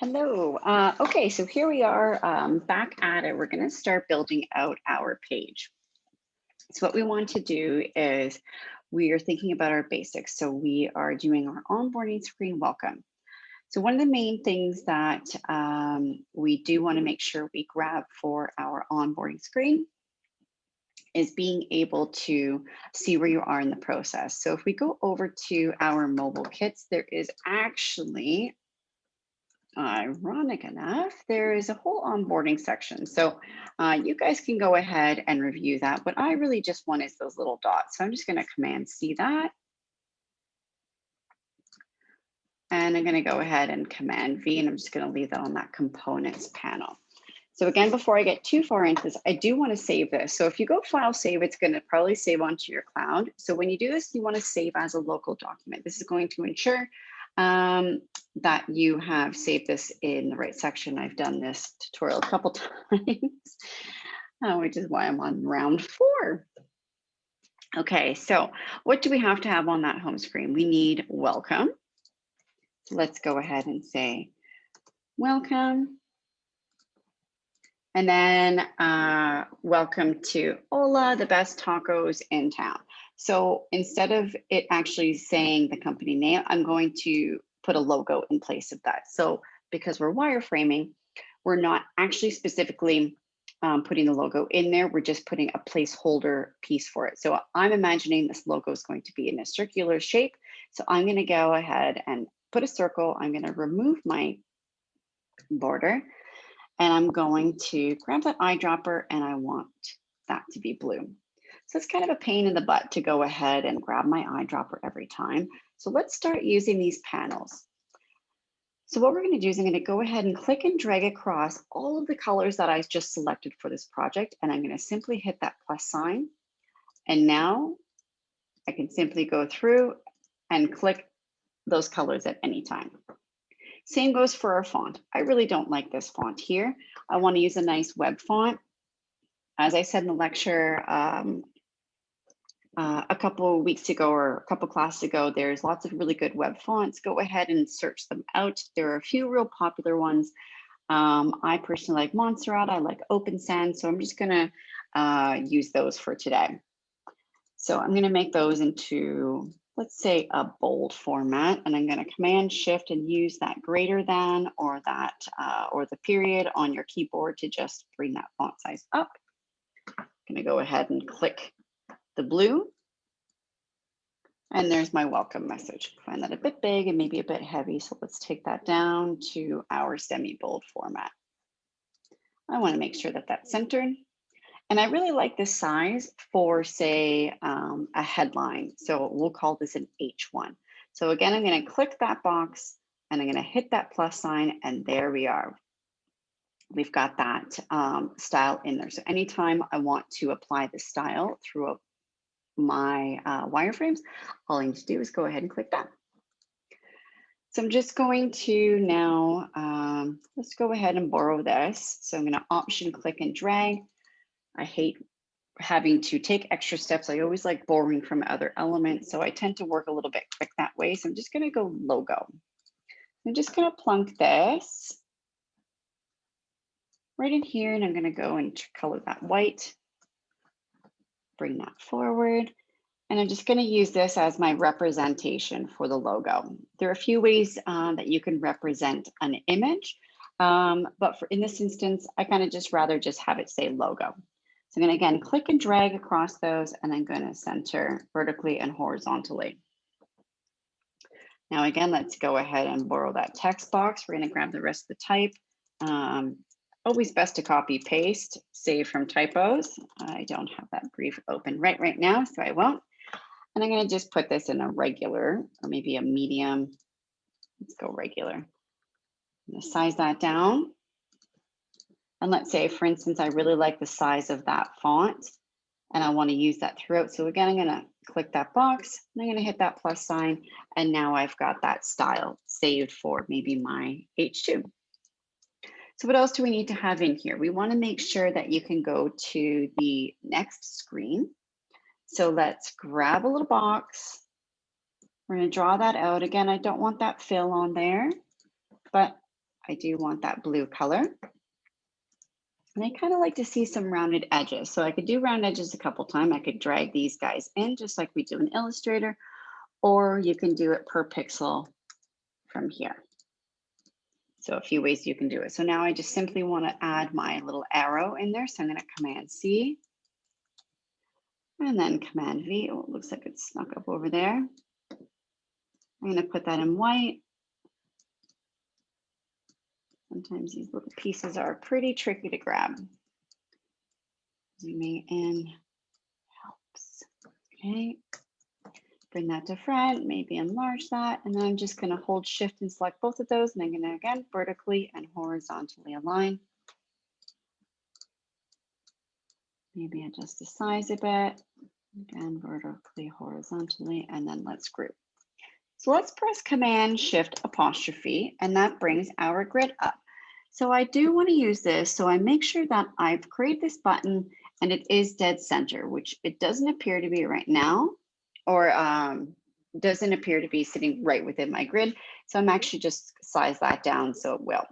Hello. Okay, so here we are back at it. We're going to start building out our page. So what we want to do is we are thinking about our basics. So we are doing our onboarding screen welcome. So one of the main things that we do want to make sure we grab for our onboarding screen is being able to see where you are in the process. So if we go over to our mobile kits, there is actually, ironic enough, there is a whole onboarding section. So you guys can go ahead and review that. What I really just want is those little dots. So I'm just going to Command C that. And I'm going to go ahead and Command V, and I'm just going to leave that on that components panel. So again, before I get too far into this, I do want to save this. So if you go File, Save, it's going to probably save onto your cloud. So when you do this, you want to save as a local document. This is going to ensure that you have saved this in the right section. I've done this tutorial a couple times, which is why I'm on round 4. Okay, so what do we have to have on that home screen? We need welcome. So let's go ahead and say welcome. And then welcome to Hola, the best tacos in town. So instead of it actually saying the company name, I'm going to put a logo in place of that. So because we're wireframing, we're not actually specifically putting the logo in there. We're just putting a placeholder piece for it. So I'm imagining this logo is going to be in a circular shape. So I'm going to go ahead and put a circle. I'm going to remove my border. And I'm going to grab that eyedropper, and I want that to be blue. So it's kind of a pain in the butt to go ahead and grab my eyedropper every time. So let's start using these panels. So what we're going to do is I'm going to go ahead and click and drag across all of the colors that I just selected for this project. And I'm going to simply hit that plus sign. And now I can simply go through and click those colors at any time. Same goes for our font. I really don't like this font here. I want to use a nice web font. As I said in the lecture a couple of weeks ago or a couple classes ago, there's lots of really good web fonts. Go ahead and search them out. There are a few real popular ones. I personally like Montserrat. I like Open Sans. So I'm just going to use those for today. So I'm going to make those into, let's say, a bold format, and I'm going to Command Shift and use that greater than or that or the period on your keyboard to just bring that font size up. I'm going to go ahead and click the blue, and there's my welcome message. I find that a bit big and maybe a bit heavy, so let's take that down to our semi-bold format. I want to make sure that that's centered. And I really like this size for, say, a headline. So we'll call this an H1. So again, I'm going to click that box and I'm going to hit that plus sign, and there we are. We've got that style in there. So anytime I want to apply the style through my wireframes, all I need to do is go ahead and click that. So I'm just going to now, let's go ahead and borrow this. So I'm going to Option click and drag. I hate having to take extra steps. I always like borrowing from other elements. So I tend to work a little bit quick that way. So I'm just going to go logo. I'm just going to plunk this right in here, and I'm going to go and color that white, bring that forward. And I'm just going to use this as my representation for the logo. There are a few ways that you can represent an image. But in this instance, I kind of just rather just have it say logo. So I'm going to, again, click and drag across those, and I'm going to center vertically and horizontally. Now, again, let's go ahead and borrow that text box. We're going to grab the rest of the type. Always best to copy paste, save from typos. I don't have that brief open right now, so I won't. And I'm going to just put this in a regular or maybe a medium. Let's go regular. I'm going to size that down. And let's say, for instance, I really like the size of that font and I want to use that throughout. So again, I'm going to click that box and I'm going to hit that plus sign. And now I've got that style saved for maybe my H2. So what else do we need to have in here? We want to make sure that you can go to the next screen. So let's grab a little box. We're going to draw that out. Again, I don't want that fill on there, but I do want that blue color. And I kind of like to see some rounded edges. So I could do round edges a couple times. I could drag these guys in just like we do in Illustrator, or you can do it per pixel from here. So a few ways you can do it. So now I just simply want to add my little arrow in there. So I'm going to Command C and then Command V. Oh, it looks like it's snuck up over there. I'm going to put that in white. Sometimes these little pieces are pretty tricky to grab. Zooming in helps. Okay. Bring that to front, maybe enlarge that, and then I'm just going to hold Shift and select both of those, and I'm going to again vertically and horizontally align. Maybe adjust the size a bit, again vertically, horizontally, and then let's group. So let's press Command Shift apostrophe, and that brings our grid up. So I do want to use this, so I make sure that I've created this button and it is dead center, which it doesn't appear to be right now, or doesn't appear to be sitting right within my grid. So I'm actually just size that down so it will.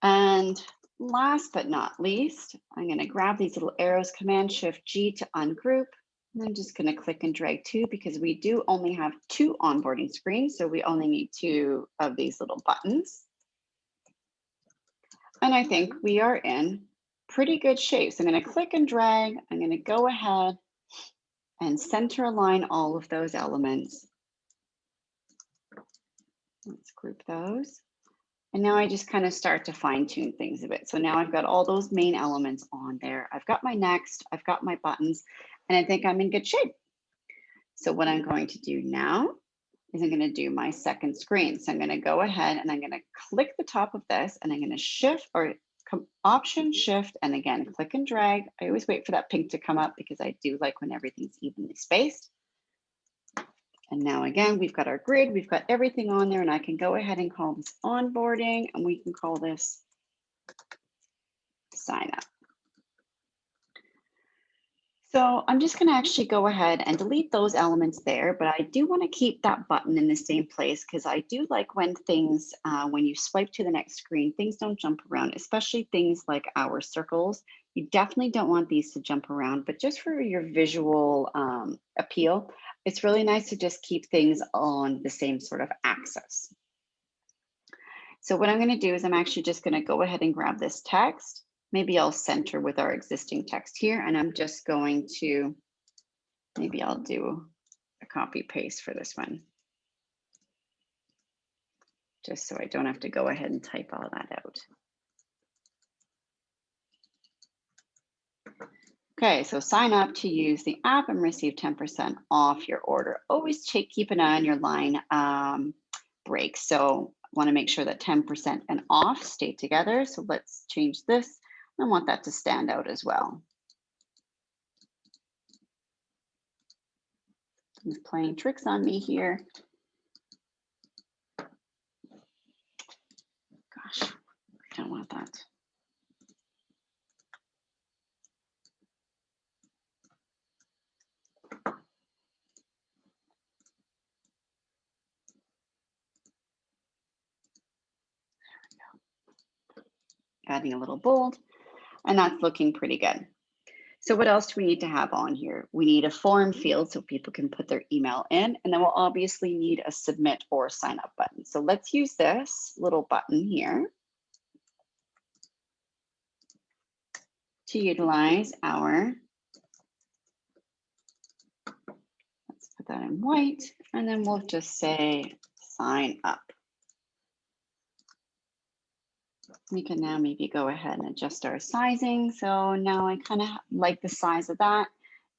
And last but not least, I'm going to grab these little arrows, Command Shift G to ungroup. And I'm just going to click and drag 2 because we do only have 2 onboarding screens. So we only need 2 of these little buttons. And I think we are in pretty good shape. So I'm going to click and drag. I'm going to go ahead and center align all of those elements. Let's group those. And now I just kind of start to fine tune things a bit. So now I've got all those main elements on there. I've got my next, I've got my buttons, and I think I'm in good shape. So what I'm going to do now is I'm going to do my second screen. So I'm going to go ahead and I'm going to click the top of this and I'm going to shift or Option Shift and again click and drag. I always wait for that pink to come up because I do like when everything's evenly spaced. And now again, we've got our grid, we've got everything on there, and I can go ahead and call this onboarding, and we can call this sign up. So I'm just gonna actually go ahead and delete those elements there, but I do wanna keep that button in the same place because I do like when things, when you swipe to the next screen, things don't jump around, especially things like our circles. You definitely don't want these to jump around, but just for your visual appeal, it's really nice to just keep things on the same sort of axis. So what I'm going to do is I'm actually just going to go ahead and grab this text. Maybe I'll center with our existing text here, and I'm just going to, maybe I'll do a copy paste for this one, just so I don't have to go ahead and type all that out. Okay, so sign up to use the app and receive 10% off your order. Always keep an eye on your line breaks. So want to make sure that 10% and off stay together. So let's change this. I want that to stand out as well. He's playing tricks on me here. Gosh, I don't want that. Adding a little bold, and that's looking pretty good. So what else do we need to have on here? We need a form field so people can put their email in, and then we'll obviously need a submit or sign up button. So let's use this little button here to utilize our, let's put that in white, and then we'll just say sign up. We can now maybe go ahead and adjust our sizing. So now I kind of like the size of that.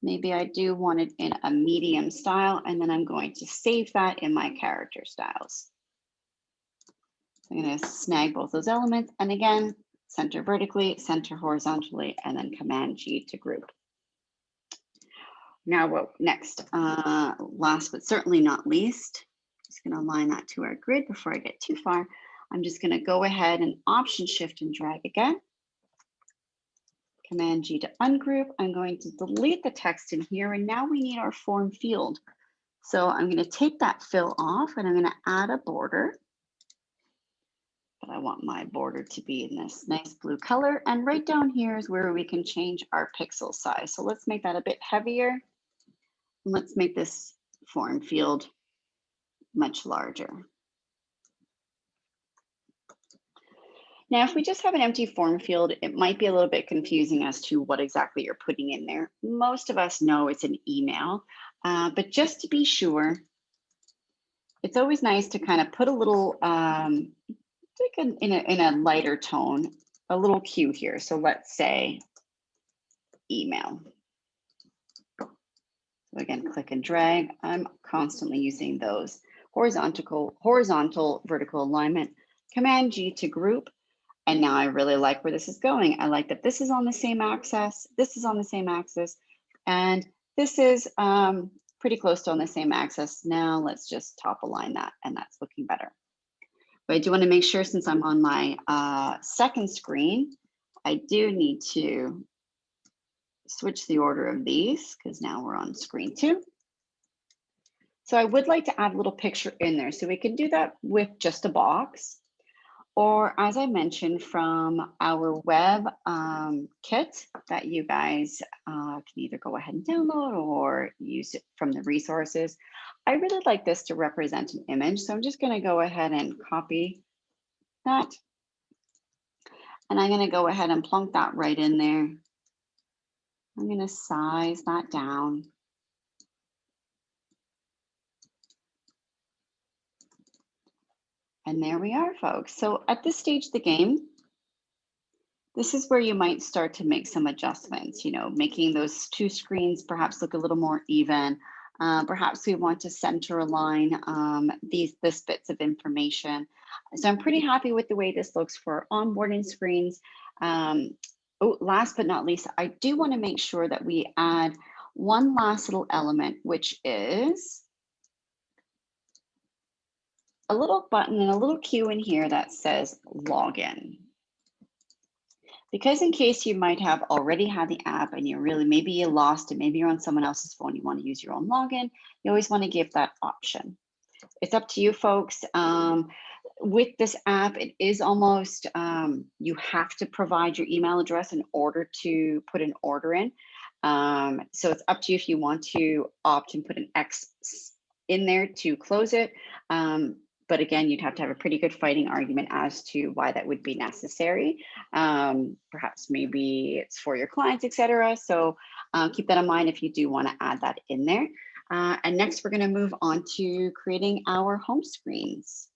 Maybe I do want it in a medium style, and then I'm going to save that in my character styles. So I'm going to snag both those elements, and again, center vertically, center horizontally, and then Command G to group. Now what next? Last but certainly not least, just going to align that to our grid before I get too far. I'm just going to go ahead and Option Shift and drag again. Command G to ungroup. I'm going to delete the text in here, and now we need our form field. So I'm going to take that fill off, and I'm going to add a border. I want my border to be in this nice blue color. And right down here is where we can change our pixel size. So let's make that a bit heavier. Let's make this form field much larger. Now, if we just have an empty form field, it might be a little bit confusing as to what exactly you're putting in there. Most of us know it's an email, but just to be sure, it's always nice to kind of put a little, in a lighter tone, a little cue here. So let's say email. So again, click and drag. I'm constantly using those horizontal, vertical alignment, Command G to group. And now I really like where this is going. I like that this is on the same axis, this is on the same axis, and this is pretty close to on the same axis. Now let's just top align that, and that's looking better. But I do want to make sure, since I'm on my second screen, I do need to switch the order of these because now we're on screen 2. So I would like to add a little picture in there. So we can do that with just a box. Or, as I mentioned, from our web kit that you guys can either go ahead and download or use it from the resources. I really like this to represent an image. So I'm just going to go ahead and copy that. And I'm going to go ahead and plunk that right in there. I'm going to size that down. And there we are, folks. So at this stage of the game, this is where you might start to make some adjustments, making those 2 screens perhaps look a little more even. Perhaps we want to center align this bits of information. So I'm pretty happy with the way this looks for onboarding screens. Last but not least, I do want to make sure that we add one last little element, which is a little button and a little cue in here that says login. Because in case you might have already had the app and maybe you lost it, maybe you're on someone else's phone, you want to use your own login, you always want to give that option. It's up to you, folks. With this app, it is almost, you have to provide your email address in order to put an order in. So it's up to you if you want to opt and put an X in there to close it. But again, you'd have to have a pretty good fighting argument as to why that would be necessary. Perhaps maybe it's for your clients, etc. So keep that in mind if you do want to add that in there. And next, we're going to move on to creating our home screens.